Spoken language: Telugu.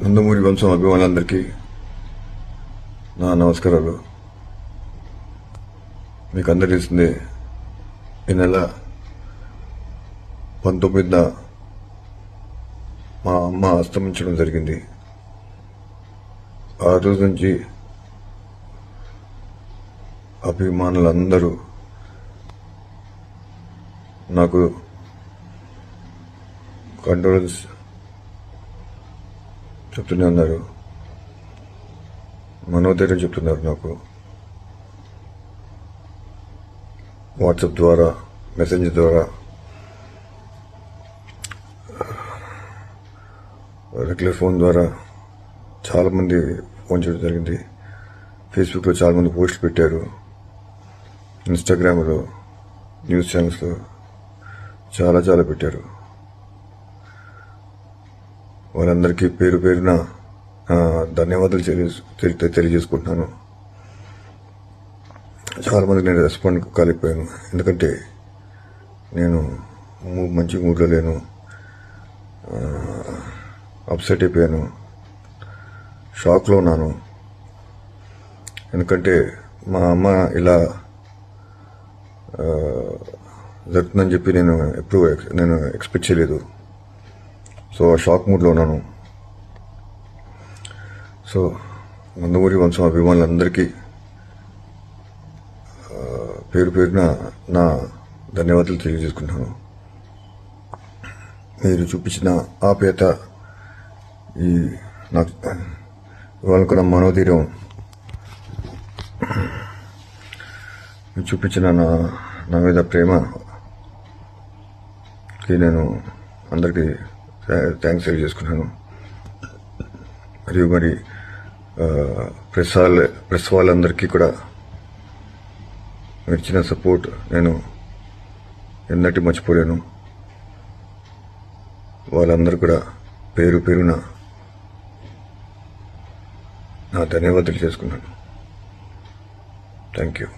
నందమూరి వంశం అభిమానులందరికీ నా నమస్కారాలు. మీకు అందరికీ తెలిసిందే, ఈ నెల 19న మా అమ్మ అస్తమించడం జరిగింది. ఆ రోజు నుంచి అభిమానులందరూ నాకు కండోలెన్స్ చెప్తూనే ఉన్నారు, మనోధైర్యం చెప్తున్నారు. నాకు వాట్సాప్ ద్వారా, మెసేంజర్ ద్వారా, రెగ్యులర్ ఫోన్ ద్వారా చాలామంది ఫోన్ చేయడం జరిగింది. ఫేస్బుక్లో చాలామంది పోస్టులు పెట్టారు, ఇన్స్టాగ్రామ్లో, న్యూస్ ఛానల్స్లో చాలా పెట్టారు. వాళ్ళందరికీ పేరు పేరున ధన్యవాదాలు తెలియజేసుకుంటున్నాను. చాలా మందికి నేను రెస్పాండ్ కాలేకపోయాను, ఎందుకంటే నేను మంచి మూడ్లో లేను, అప్సెట్ అయిపోయాను, షాక్లో ఉన్నాను. ఎందుకంటే మా అమ్మ ఇలా జరుగుతుందని చెప్పి నేను ఎక్స్పెక్ట్ చేయలేదు. సో షాక్ మూడ్లో ఉన్నాను. సో నందమూరి వంశం అభిమానులందరికీ పేరు పేరున నా ధన్యవాదాలు తెలియజేసుకుంటున్నాను. మీరు చూపించిన ఆప్యాయత, ఈ నాకు ఇవాళ మనోధైర్యం, మీరు చూపించిన నా మీద ప్రేమకి నేను అందరికీ థ్యాంక్స్ తెలియజేసుకున్నాను. మరియు ప్రెస్ వాళ్ళందరికీ కూడా మీరు ఇచ్చిన సపోర్ట్ నేను ఎన్నటి మర్చిపోలేను. వాళ్ళందరూ కూడా పేరు పేరున నా ధన్యవాదాలు చేసుకున్నాను. Thank you.